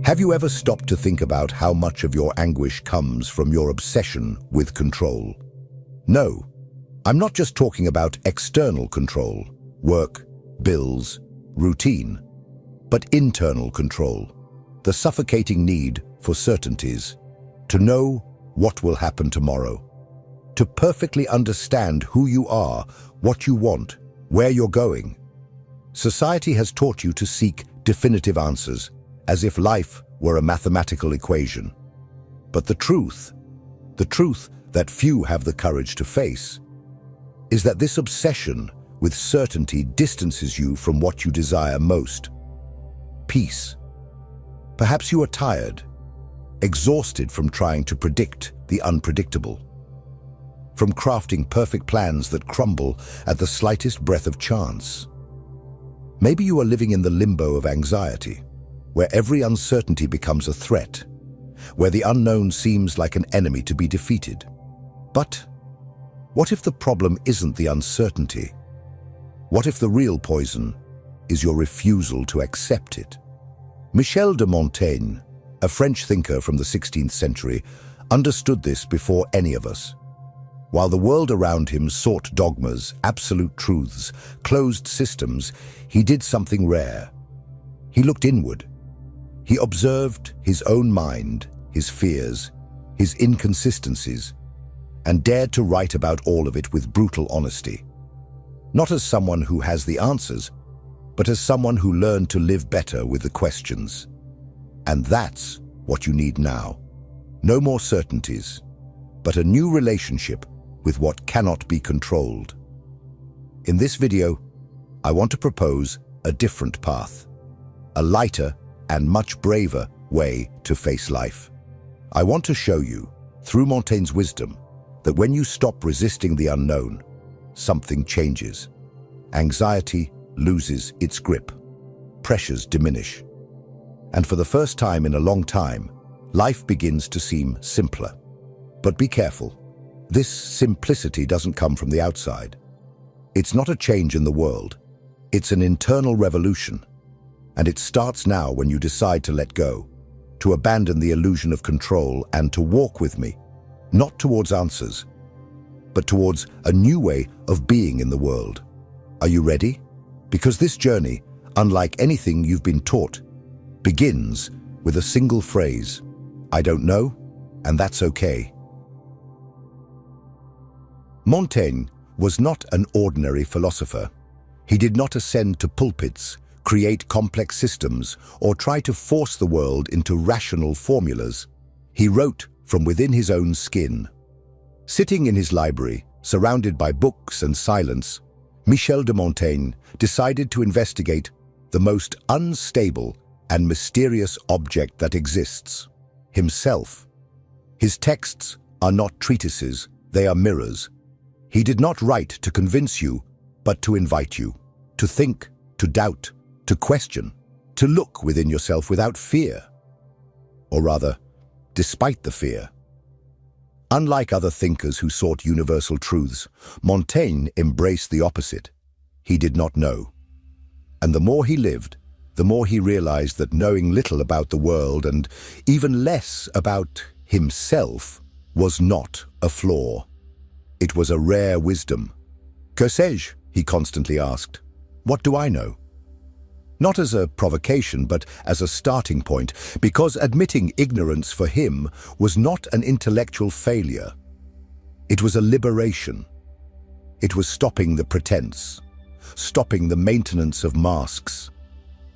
Have you ever stopped to think about how much of your anguish comes from your obsession with control? No, I'm not just talking about external control, work, bills, routine, but internal control, the suffocating need for certainties, to know what will happen tomorrow, to perfectly understand who you are, what you want, where you're going. Society has taught you to seek definitive answers, as if life were a mathematical equation. But the truth that few have the courage to face, is that this obsession with certainty distances you from what you desire most: peace. Perhaps you are tired, exhausted from trying to predict the unpredictable, from crafting perfect plans that crumble at the slightest breath of chance. Maybe you are living in the limbo of anxiety, where every uncertainty becomes a threat, where the unknown seems like an enemy to be defeated. But what if the problem isn't the uncertainty? What if the real poison is your refusal to accept it? Michel de Montaigne, a French thinker from the 16th century, understood this before any of us. While the world around him sought dogmas, absolute truths, closed systems, he did something rare. He looked inward. He observed his own mind, his fears, his inconsistencies, and dared to write about all of it with brutal honesty. Not as someone who has the answers, but as someone who learned to live better with the questions. And that's what you need now. No more certainties, but a new relationship with what cannot be controlled. In this video, I want to propose a different path, a lighter and much braver way to face life. I want to show you, through Montaigne's wisdom, that when you stop resisting the unknown, something changes. Anxiety loses its grip, pressures diminish, and for the first time in a long time, life begins to seem simpler. But be careful. This simplicity doesn't come from the outside. It's not a change in the world. It's an internal revolution. And it starts now when you decide to let go, to abandon the illusion of control and to walk with me, not towards answers, but towards a new way of being in the world. Are you ready? Because this journey, unlike anything you've been taught, begins with a single phrase: I don't know, and that's okay. Montaigne was not an ordinary philosopher. He did not ascend to pulpits, create complex systems, or try to force the world into rational formulas. He wrote from within his own skin. Sitting in his library, surrounded by books and silence, Michel de Montaigne decided to investigate the most unstable and mysterious object that exists: himself. His texts are not treatises, they are mirrors. He did not write to convince you, but to invite you, to think, to doubt, to question, to look within yourself without fear. Or rather, despite the fear. Unlike other thinkers who sought universal truths, Montaigne embraced the opposite. He did not know. And the more he lived, the more he realized that knowing little about the world and even less about himself was not a flaw. It was a rare wisdom. Que sais-je? He constantly asked. What do I know? Not as a provocation, but as a starting point, because admitting ignorance for him was not an intellectual failure. It was a liberation. It was stopping the pretense, stopping the maintenance of masks.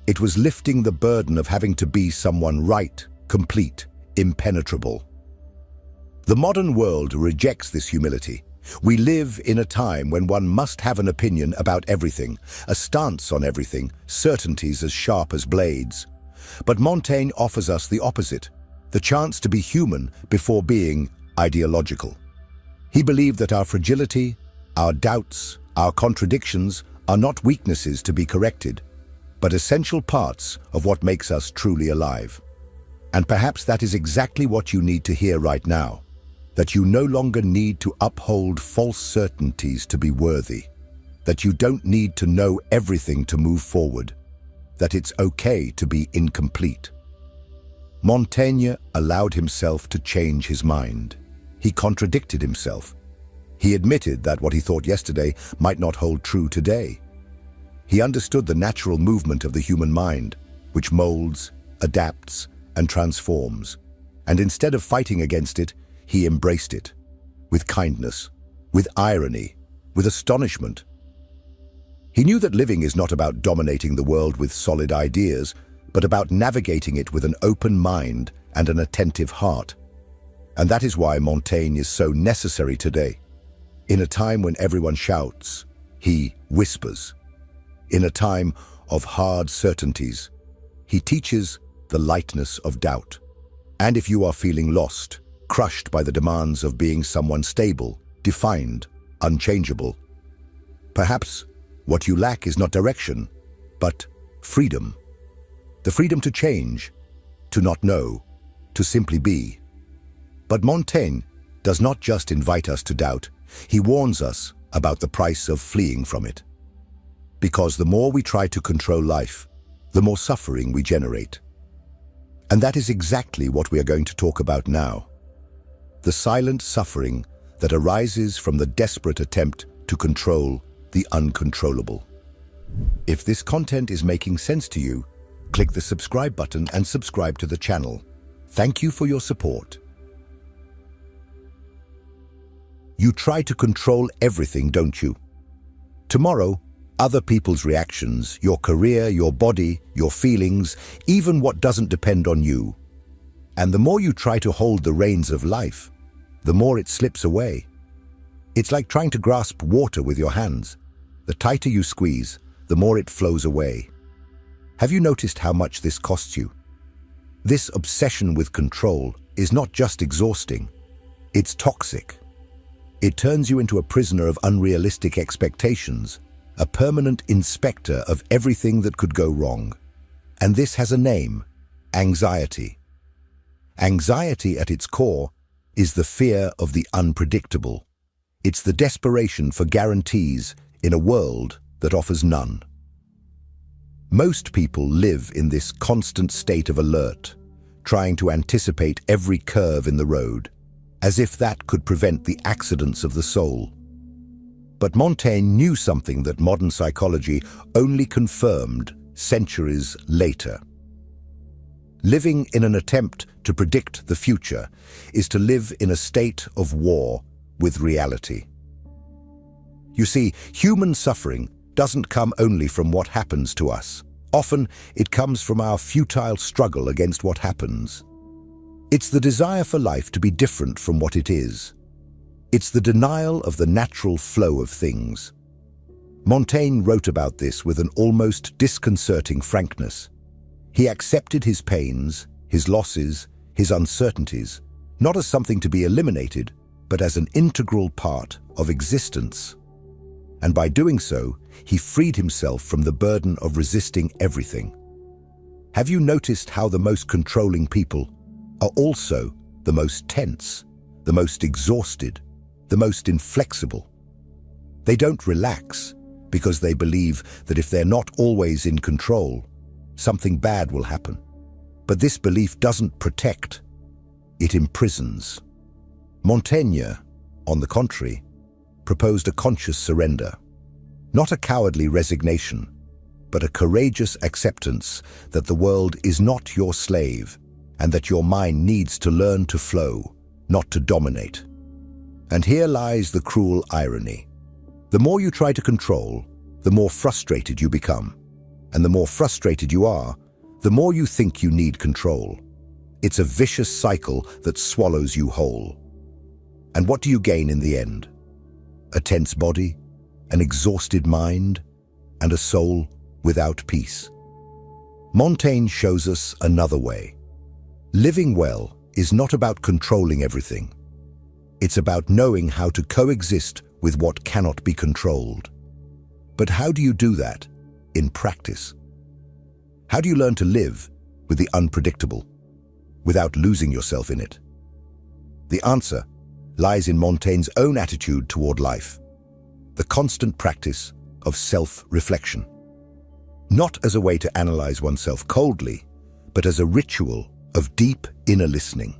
It was lifting the burden of having to be someone right, complete, impenetrable. The modern world rejects this humility. We live in a time when one must have an opinion about everything, a stance on everything, certainties as sharp as blades. But Montaigne offers us the opposite, the chance to be human before being ideological. He believed that our fragility, our doubts, our contradictions are not weaknesses to be corrected, but essential parts of what makes us truly alive. And perhaps that is exactly what you need to hear right now. That you no longer need to uphold false certainties to be worthy, that you don't need to know everything to move forward, that it's okay to be incomplete. Montaigne allowed himself to change his mind. He contradicted himself. He admitted that what he thought yesterday might not hold true today. He understood the natural movement of the human mind, which molds, adapts, and transforms. And instead of fighting against it, he embraced it, with kindness, with irony, with astonishment. He knew that living is not about dominating the world with solid ideas, but about navigating it with an open mind and an attentive heart. And that is why Montaigne is so necessary today. In a time when everyone shouts, he whispers. In a time of hard certainties, he teaches the lightness of doubt. And if you are feeling lost, crushed by the demands of being someone stable, defined, unchangeable, perhaps what you lack is not direction, but freedom. The freedom to change, to not know, to simply be. But Montaigne does not just invite us to doubt, he warns us about the price of fleeing from it. Because the more we try to control life, the more suffering we generate. And that is exactly what we are going to talk about now. The silent suffering that arises from the desperate attempt to control the uncontrollable. If this content is making sense to you, click the subscribe button and subscribe to the channel. Thank you for your support. You try to control everything, don't you? Tomorrow, other people's reactions, your career, your body, your feelings, even what doesn't depend on you. And the more you try to hold the reins of life, the more it slips away. It's like trying to grasp water with your hands. The tighter you squeeze, the more it flows away. Have you noticed how much this costs you? This obsession with control is not just exhausting, it's toxic. It turns you into a prisoner of unrealistic expectations, a permanent inspector of everything that could go wrong. And this has a name: anxiety. Anxiety at its core is the fear of the unpredictable. It's the desperation for guarantees in a world that offers none. Most people live in this constant state of alert, trying to anticipate every curve in the road, as if that could prevent the accidents of the soul. But Montaigne knew something that modern psychology only confirmed centuries later. Living in an attempt to predict the future is to live in a state of war with reality. You see, human suffering doesn't come only from what happens to us. Often, it comes from our futile struggle against what happens. It's the desire for life to be different from what it is. It's the denial of the natural flow of things. Montaigne wrote about this with an almost disconcerting frankness. He accepted his pains, his losses, his uncertainties, not as something to be eliminated, but as an integral part of existence. And by doing so, he freed himself from the burden of resisting everything. Have you noticed how the most controlling people are also the most tense, the most exhausted, the most inflexible? They don't relax because they believe that if they're not always in control, something bad will happen. But this belief doesn't protect, it imprisons. Montaigne, on the contrary, proposed a conscious surrender, not a cowardly resignation, but a courageous acceptance that the world is not your slave and that your mind needs to learn to flow, not to dominate. And here lies the cruel irony. The more you try to control, the more frustrated you become. And the more frustrated you are, the more you think you need control. It's a vicious cycle that swallows you whole. And what do you gain in the end? A tense body, an exhausted mind, and a soul without peace. Montaigne shows us another way. Living well is not about controlling everything. It's about knowing how to coexist with what cannot be controlled. But how do you do that in practice? How do you learn to live with the unpredictable without losing yourself in it? The answer lies in Montaigne's own attitude toward life, the constant practice of self-reflection. Not as a way to analyze oneself coldly, but as a ritual of deep inner listening.